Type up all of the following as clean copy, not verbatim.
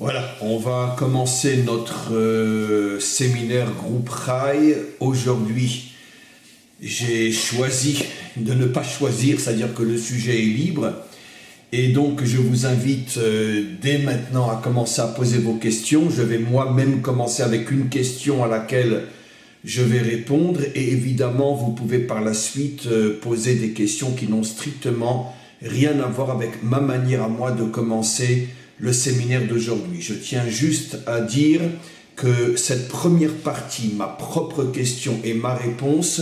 Voilà, on va commencer notre séminaire groupe Rai. Aujourd'hui, j'ai choisi de ne pas choisir, c'est-à-dire que le sujet est libre. Et donc, je vous invite dès maintenant à commencer à poser vos questions. Je vais moi-même commencer avec une question à laquelle je vais répondre. Et évidemment, vous pouvez par la suite poser des questions qui n'ont strictement rien à voir avec ma manière à moi de commencer le séminaire d'aujourd'hui. Je tiens juste à dire que cette première partie, ma propre question et ma réponse,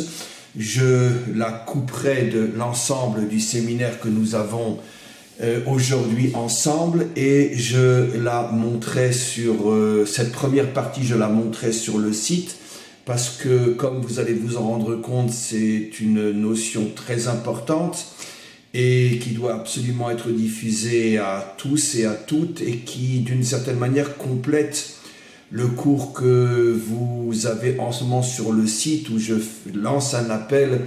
je la couperai de l'ensemble du séminaire que nous avons aujourd'hui ensemble et je la montrerai sur cette première partie, je la montrerai sur le site parce que comme vous allez vous en rendre compte, c'est une notion très importante et qui doit absolument être diffusée à tous et à toutes et qui d'une certaine manière complète le cours que vous avez en ce moment sur le site où je lance un appel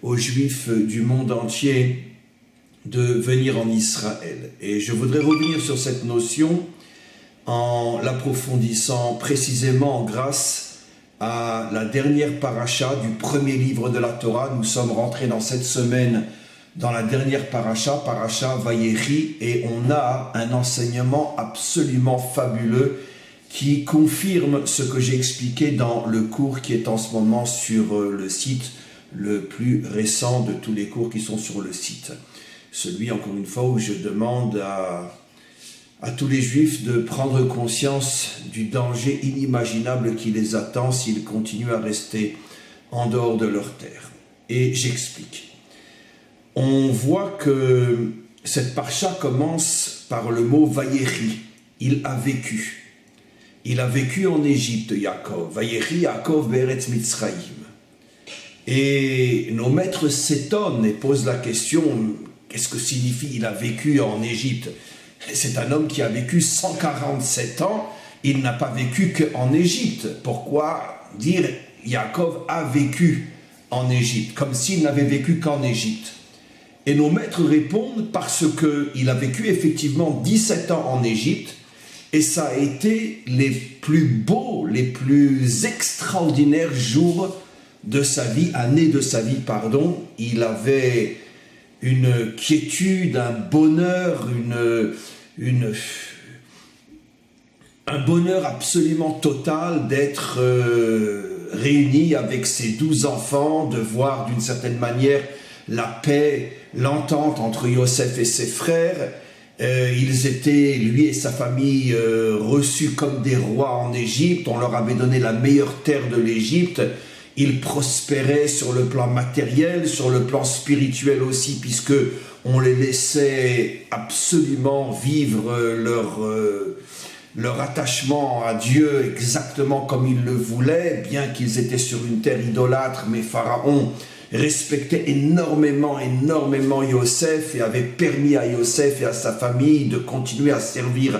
aux Juifs du monde entier de venir en Israël. Et je voudrais revenir sur cette notion en l'approfondissant précisément grâce à la dernière paracha du premier livre de la Torah. Nous sommes rentrés dans cette semaine dans la dernière paracha Vayechi, et on a un enseignement absolument fabuleux qui confirme ce que j'ai expliqué dans le cours qui est en ce moment sur le site, le plus récent de tous les cours qui sont sur le site. Celui, encore une fois, où je demande à tous les Juifs de prendre conscience du danger inimaginable qui les attend s'ils continuent à rester en dehors de leur terre. Et j'explique. On voit que cette parcha commence par le mot Vayechi. Il a vécu. Il a vécu en Égypte, Yaakov. Vayechi Yaakov be'eretz Mitzrayim. Et nos maîtres s'étonnent et posent la question, qu'est-ce que signifie il a vécu en Égypte? C'est un homme qui a vécu 147 ans, il n'a pas vécu qu'en Égypte. Pourquoi dire Yaakov a vécu en Égypte, comme s'il n'avait vécu qu'en Égypte? Et nos maîtres répondent parce qu'il a vécu effectivement 17 ans en Égypte et ça a été les plus beaux, les plus extraordinaires jours de sa vie, années de sa vie, pardon. Il avait une quiétude, un bonheur, un bonheur absolument total d'être réuni avec ses 12 enfants, de voir d'une certaine manière la paix, l'entente entre Yosef et ses frères. Ils étaient, lui et sa famille, reçus comme des rois en Égypte. On leur avait donné la meilleure terre de l'Égypte. Ils prospéraient sur le plan matériel, sur le plan spirituel aussi, puisque on les laissait absolument vivre leur attachement à Dieu exactement comme ils le voulaient, bien qu'ils étaient sur une terre idolâtre, mais Pharaon respectait énormément Yosef et avait permis à Yosef et à sa famille de continuer à servir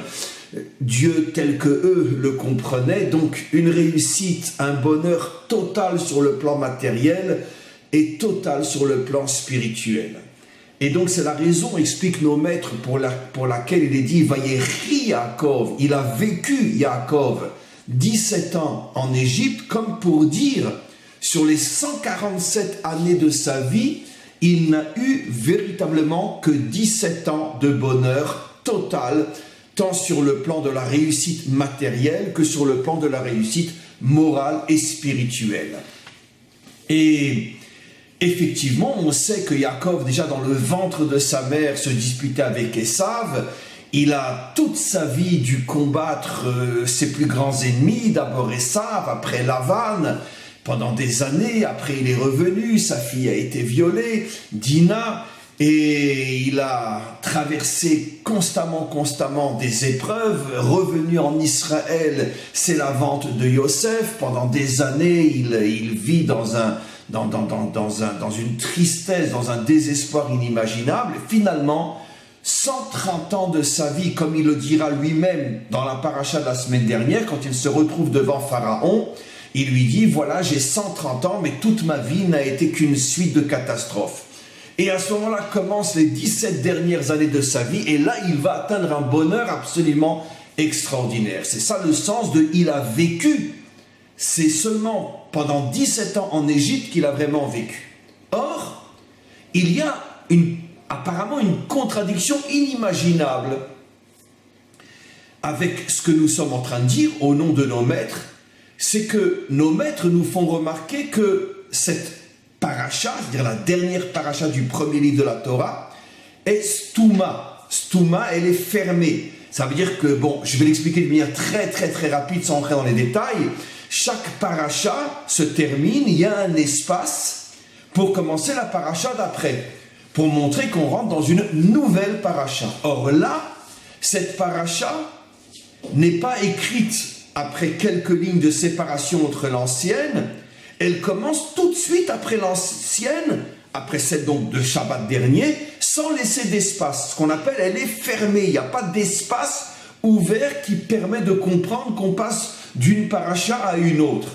Dieu tel que eux le comprenaient. Donc une réussite, un bonheur total sur le plan matériel et total sur le plan spirituel. Et donc c'est la raison, expliquent nos maîtres, pour laquelle il est dit Vayechi Yaakov, il a vécu Yaakov 17 ans en Égypte, comme pour dire sur les 147 années de sa vie, il n'a eu véritablement que 17 ans de bonheur total, tant sur le plan de la réussite matérielle que sur le plan de la réussite morale et spirituelle. Et effectivement, on sait que Yaakov, déjà dans le ventre de sa mère, se disputait avec Esav. Il a toute sa vie dû combattre ses plus grands ennemis, d'abord Esav, après Lavan. Pendant des années, après il est revenu, sa fille a été violée, Dina, et il a traversé constamment des épreuves. Revenu en Israël, c'est la vente de Yosef. Pendant des années, il vit dans une tristesse, dans un désespoir inimaginable. Et finalement, 130 ans de sa vie, comme il le dira lui-même dans la paracha de la semaine dernière, quand il se retrouve devant Pharaon, il lui dit, voilà, j'ai 130 ans, mais toute ma vie n'a été qu'une suite de catastrophes. Et à ce moment-là commencent les 17 dernières années de sa vie, et là, il va atteindre un bonheur absolument extraordinaire. C'est ça le sens de « il a vécu ». C'est seulement pendant 17 ans en Égypte qu'il a vraiment vécu. Or, il y a apparemment une contradiction inimaginable avec ce que nous sommes en train de dire au nom de nos maîtres. C'est que nos maîtres nous font remarquer que cette paracha, c'est-à-dire la dernière paracha du premier livre de la Torah, est stouma. Stouma, elle est fermée. Ça veut dire que, bon, je vais l'expliquer de manière très rapide sans entrer dans les détails. Chaque paracha se termine, il y a un espace pour commencer la paracha d'après, pour montrer qu'on rentre dans une nouvelle paracha. Or là, cette paracha n'est pas écrite après quelques lignes de séparation entre l'ancienne, elle commence tout de suite après l'ancienne, après celle donc de Shabbat dernier, sans laisser d'espace. Ce qu'on appelle, elle est fermée, il n'y a pas d'espace ouvert qui permet de comprendre qu'on passe d'une paracha à une autre.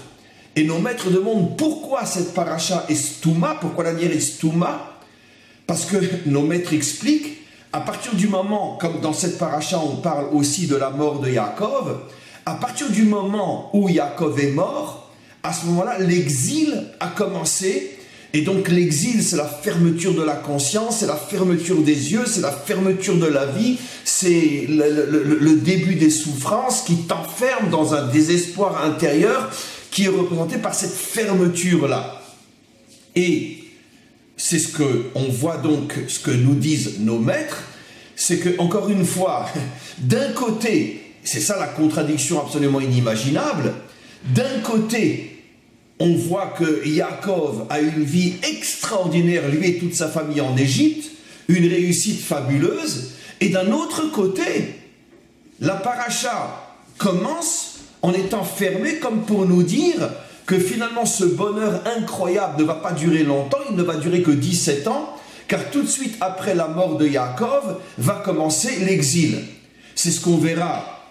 Et nos maîtres demandent pourquoi cette paracha est stouma, pourquoi la dernière est stouma. Parce que nos maîtres expliquent, à partir du moment, comme dans cette paracha on parle aussi de la mort de Yaakov, à partir du moment où Yaakov est mort, à ce moment-là l'exil a commencé. Et donc l'exil, c'est la fermeture de la conscience, c'est la fermeture des yeux, c'est la fermeture de la vie, c'est le début des souffrances qui t'enferme dans un désespoir intérieur qui est représenté par cette fermeture-là. Et c'est ce qu'on voit donc, ce que nous disent nos maîtres, c'est que, encore une fois, d'un côté, c'est ça la contradiction absolument inimaginable, d'un côté, on voit que Yaakov a une vie extraordinaire, lui et toute sa famille en Égypte, une réussite fabuleuse, et d'un autre côté, la paracha commence en étant fermée comme pour nous dire que finalement ce bonheur incroyable ne va pas durer longtemps, il ne va durer que 17 ans, car tout de suite après la mort de Yaakov va commencer l'exil. C'est ce qu'on verra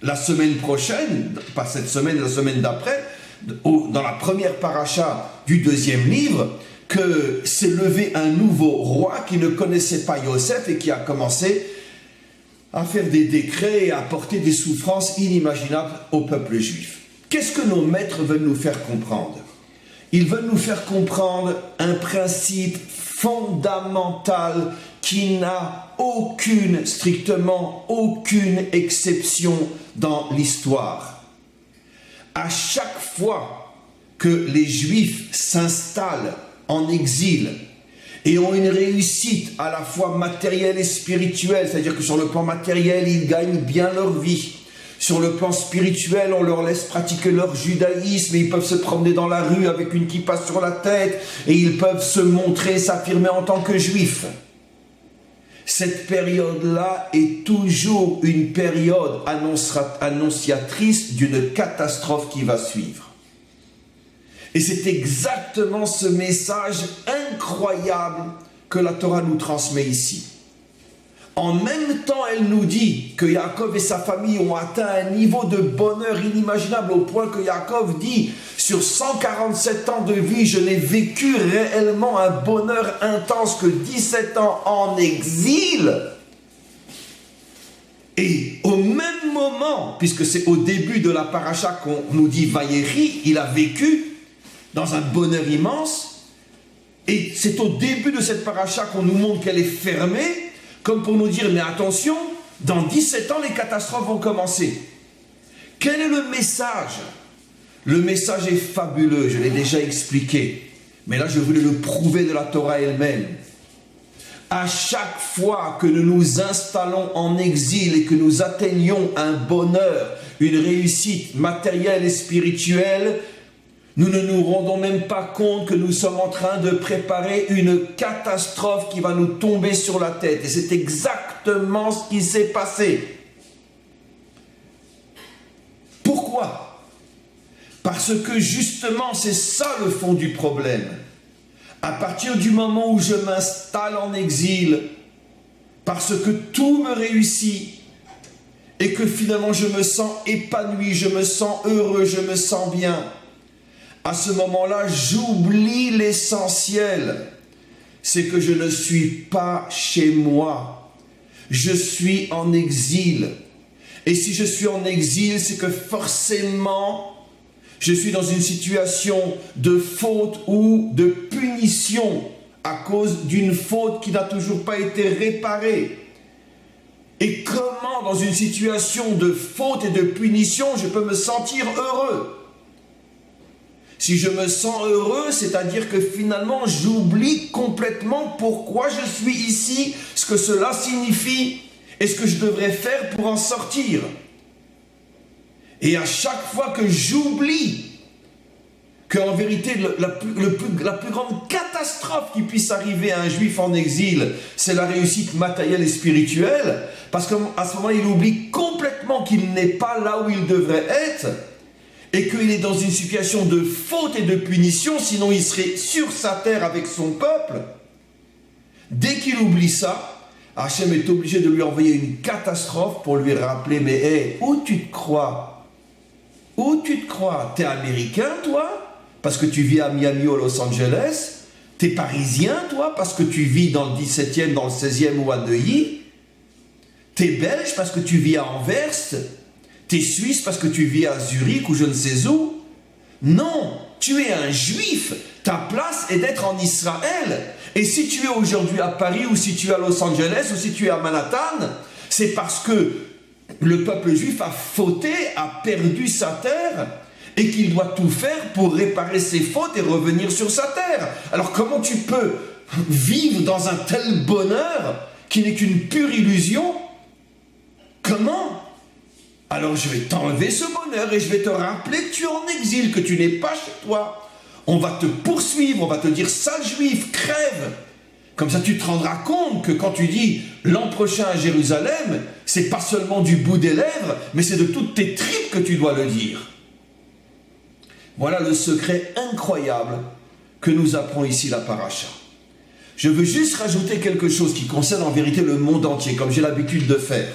la semaine prochaine, pas cette semaine, la semaine d'après, dans la première paracha du deuxième livre, que s'est levé un nouveau roi qui ne connaissait pas Yosef et qui a commencé à faire des décrets et à apporter des souffrances inimaginables au peuple juif. Qu'est-ce que nos maîtres veulent nous faire comprendre? Ils veulent nous faire comprendre un principe fondamental qui n'a strictement aucune exception dans l'histoire. À chaque fois que les Juifs s'installent en exil et ont une réussite à la fois matérielle et spirituelle, c'est-à-dire que sur le plan matériel, ils gagnent bien leur vie. Sur le plan spirituel, on leur laisse pratiquer leur judaïsme et ils peuvent se promener dans la rue avec une kippa sur la tête et ils peuvent se montrer, s'affirmer en tant que juifs. Cette période-là est toujours une période annonciatrice d'une catastrophe qui va suivre. Et c'est exactement ce message incroyable que la Torah nous transmet ici. En même temps, elle nous dit que Yaakov et sa famille ont atteint un niveau de bonheur inimaginable au point que Yaakov dit « Sur 147 ans de vie, je n'ai vécu réellement un bonheur intense que 17 ans en exil. » Et au même moment, puisque c'est au début de la paracha qu'on nous dit « Vaïeri », il a vécu dans un bonheur immense. Et c'est au début de cette paracha qu'on nous montre qu'elle est fermée, comme pour nous dire, mais attention, dans 17 ans, les catastrophes vont commencer. Quel est le message? Le message est fabuleux, je l'ai déjà expliqué. Mais là, je voulais le prouver de la Torah elle-même. À chaque fois que nous nous installons en exil et que nous atteignons un bonheur, une réussite matérielle et spirituelle, nous ne nous rendons même pas compte que nous sommes en train de préparer une catastrophe qui va nous tomber sur la tête. Et c'est exactement ce qui s'est passé. Pourquoi? Parce que justement, c'est ça le fond du problème. À partir du moment où je m'installe en exil, parce que tout me réussit, et que finalement je me sens épanoui, je me sens heureux, je me sens bien, à ce moment-là, j'oublie l'essentiel. C'est que je ne suis pas chez moi. Je suis en exil. Et si je suis en exil, c'est que forcément, je suis dans une situation de faute ou de punition à cause d'une faute qui n'a toujours pas été réparée. Et comment, dans une situation de faute et de punition, je peux me sentir heureux? Si je me sens heureux, c'est-à-dire que finalement, j'oublie complètement pourquoi je suis ici, ce que cela signifie et ce que je devrais faire pour en sortir. Et à chaque fois que j'oublie qu'en vérité, la plus grande catastrophe qui puisse arriver à un juif en exil, c'est la réussite matérielle et spirituelle, parce qu'à ce moment-là, il oublie complètement qu'il n'est pas là où il devrait être, et qu'il est dans une situation de faute et de punition, sinon il serait sur sa terre avec son peuple. Dès qu'il oublie ça, Hachem est obligé de lui envoyer une catastrophe pour lui rappeler, mais hey, où tu te crois? Où tu te crois? T'es américain, toi? Parce que tu vis à Miami ou à Los Angeles? T'es parisien, toi? Parce que tu vis dans le 17e, dans le 16e ou à Neuilly? T'es belge parce que tu vis à Anvers? T'es suisse parce que tu vis à Zurich ou je ne sais où? Non, tu es un juif. Ta place est d'être en Israël. Et si tu es aujourd'hui à Paris ou si tu es à Los Angeles ou si tu es à Manhattan, c'est parce que le peuple juif a fauté, a perdu sa terre et qu'il doit tout faire pour réparer ses fautes et revenir sur sa terre. Alors comment tu peux vivre dans un tel bonheur qui n'est qu'une pure illusion? Comment? Alors je vais t'enlever ce bonheur et je vais te rappeler que tu es en exil, que tu n'es pas chez toi. On va te poursuivre, on va te dire sale juif, crève. Comme ça tu te rendras compte que quand tu dis l'an prochain à Jérusalem, c'est pas seulement du bout des lèvres, mais c'est de toutes tes tripes que tu dois le dire. Voilà le secret incroyable que nous apprend ici la paracha. Je veux juste rajouter quelque chose qui concerne en vérité le monde entier, comme j'ai l'habitude de faire.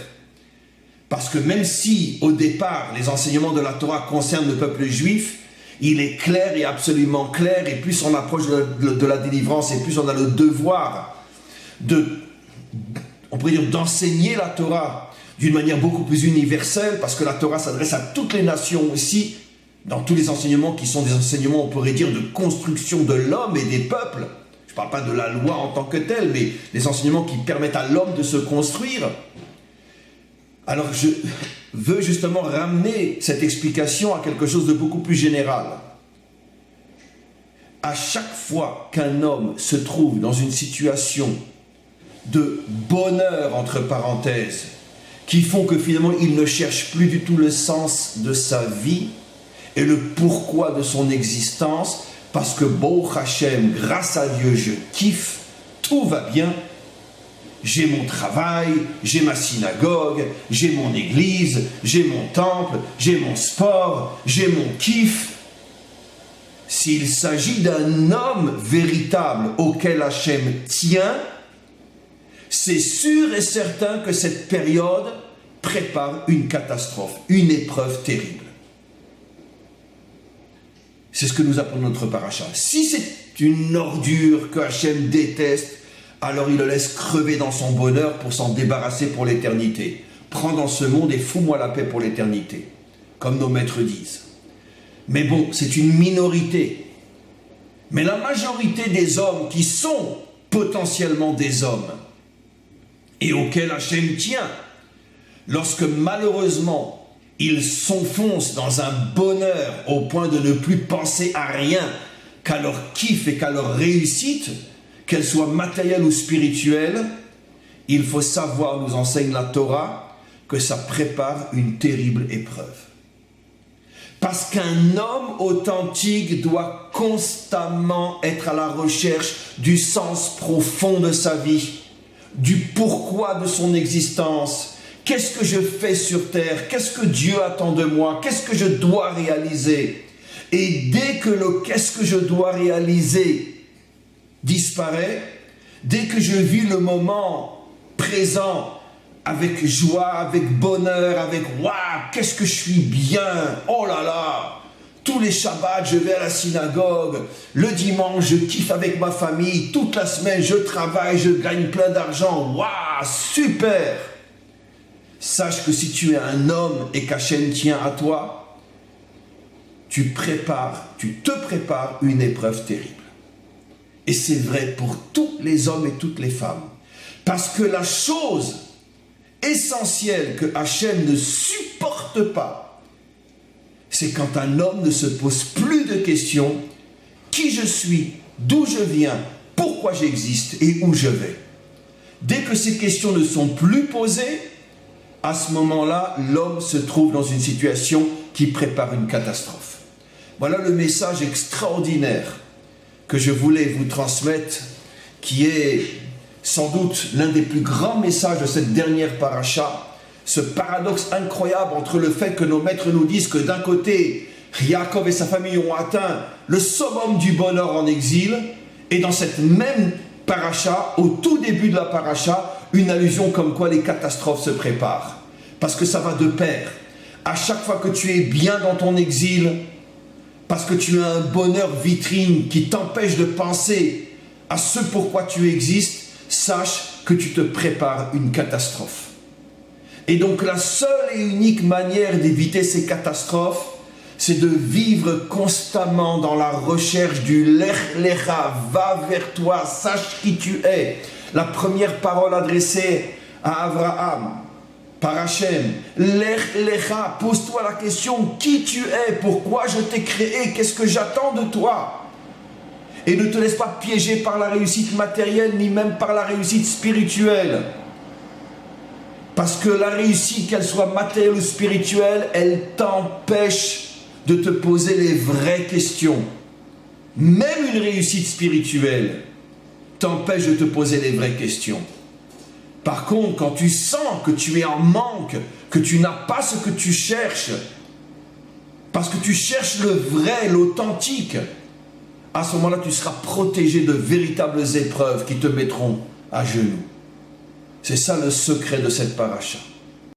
Parce que même si, au départ, les enseignements de la Torah concernent le peuple juif, il est clair et absolument clair, et plus on approche de la délivrance, et plus on a le devoir on pourrait dire, d'enseigner la Torah d'une manière beaucoup plus universelle, parce que la Torah s'adresse à toutes les nations aussi, dans tous les enseignements qui sont des enseignements, on pourrait dire, de construction de l'homme et des peuples. Je ne parle pas de la loi en tant que telle, mais des enseignements qui permettent à l'homme de se construire. Alors je veux justement ramener cette explication à quelque chose de beaucoup plus général. À chaque fois qu'un homme se trouve dans une situation de bonheur, entre parenthèses, qui font que finalement il ne cherche plus du tout le sens de sa vie et le pourquoi de son existence, parce que Baruch Hashem, grâce à Dieu, je kiffe, tout va bien. J'ai mon travail, j'ai ma synagogue, j'ai mon église, j'ai mon temple, j'ai mon sport, j'ai mon kiff. S'il s'agit d'un homme véritable auquel Hachem tient, c'est sûr et certain que cette période prépare une catastrophe, une épreuve terrible. C'est ce que nous apprend notre paracha. Si c'est une ordure que Hachem déteste, alors il le laisse crever dans son bonheur pour s'en débarrasser pour l'éternité. Prends dans ce monde et fous-moi la paix pour l'éternité, comme nos maîtres disent. Mais bon, c'est une minorité. Mais la majorité des hommes qui sont potentiellement des hommes et auxquels Hachem tient, lorsque malheureusement ils s'enfoncent dans un bonheur au point de ne plus penser à rien qu'à leur kiff et qu'à leur réussite, qu'elle soit matérielle ou spirituelle, il faut savoir, nous enseigne la Torah, que ça prépare une terrible épreuve. Parce qu'un homme authentique doit constamment être à la recherche du sens profond de sa vie, du pourquoi de son existence. Qu'est-ce que je fais sur terre? Qu'est-ce que Dieu attend de moi? Qu'est-ce que je dois réaliser? Et dès que le « qu'est-ce que je dois réaliser » disparaît, dès que je vis le moment présent avec joie, avec bonheur, avec « waouh, qu'est-ce que je suis bien, oh là là !» Tous les Shabbats, je vais à la synagogue, le dimanche, je kiffe avec ma famille, toute la semaine, je travaille, je gagne plein d'argent, waouh, super! sache que si tu es un homme et qu'Hachem tient à toi, tu te prépares une épreuve terrible. Et c'est vrai pour tous les hommes et toutes les femmes. Parce que la chose essentielle que Hachem ne supporte pas, c'est quand un homme ne se pose plus de questions. Qui je suis, d'où je viens, pourquoi j'existe et où je vais. Dès que ces questions ne sont plus posées, à ce moment-là, l'homme se trouve dans une situation qui prépare une catastrophe. Voilà le message extraordinaire que je voulais vous transmettre, qui est sans doute l'un des plus grands messages de cette dernière paracha, ce paradoxe incroyable entre le fait que nos maîtres nous disent que d'un côté, Yaakov et sa famille ont atteint le summum du bonheur en exil, et dans cette même paracha, au tout début de la paracha, une allusion comme quoi les catastrophes se préparent. Parce que ça va de pair. À chaque fois que tu es bien dans ton exil, parce que tu as un bonheur vitrine qui t'empêche de penser à ce pourquoi tu existes, sache que tu te prépares une catastrophe. Et donc la seule et unique manière d'éviter ces catastrophes, c'est de vivre constamment dans la recherche du Lech Lecha, va vers toi, sache qui tu es. La première parole adressée à Abraham par Hachem, Lech Lecha, pose-toi la question, qui tu es, pourquoi je t'ai créé, qu'est-ce que j'attends de toi? Et ne te laisse pas piéger par la réussite matérielle, ni même par la réussite spirituelle. Parce que la réussite, qu'elle soit matérielle ou spirituelle, elle t'empêche de te poser les vraies questions. Même une réussite spirituelle t'empêche de te poser les vraies questions. Par contre, quand tu sens que tu es en manque, que tu n'as pas ce que tu cherches, parce que tu cherches le vrai, l'authentique, à ce moment-là, tu seras protégé de véritables épreuves qui te mettront à genoux. C'est ça le secret de cette paracha.